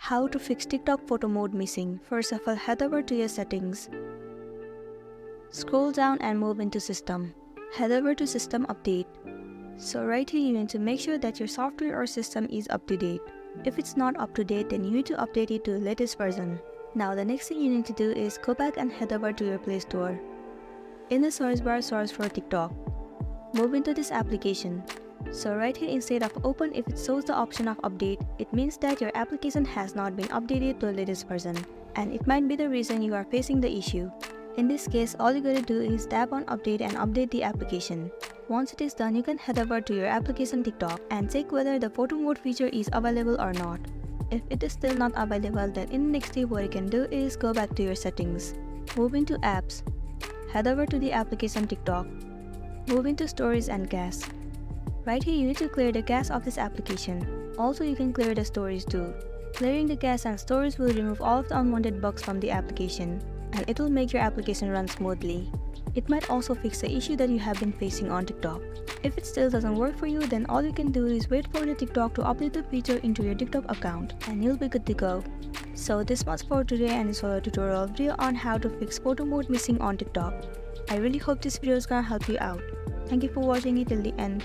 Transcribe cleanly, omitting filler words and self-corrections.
How to fix TikTok photo mode missing. First of all, head over to your settings. Scroll down and move into system. Head over to system update. So right here you need to make sure that your software or system is up to date. If it's not up to date, then you need to update it to the latest version. Now the next thing you need to do is go back and head over to your Play Store. In the search bar, search for TikTok. Move into this application. So right here instead of open, if it shows the option of update, it means that your application has not been updated to the latest version. And it might be the reason you are facing the issue. In this case, all you gotta do is tap on update and update the application. Once it is done, you can head over to your application TikTok and check whether the photo mode feature is available or not. If it is still not available, then in the next step what you can do is go back to your settings. Move into apps. Head over to the application TikTok. Move into stories and cache. Right here you need to clear the cache of this application. Also you can clear the stories too. Clearing the cache and stories will remove all of the unwanted bugs from the application, and it will make your application run smoothly. It might also fix the issue that you have been facing on TikTok. If it still doesn't work for you, then all you can do is wait for the TikTok to update the feature into your TikTok account and you'll be good to go. So this much for today, and this was a tutorial video on how to fix photo mode missing on TikTok. I really hope this video is gonna help you out. Thank you for watching it till the end.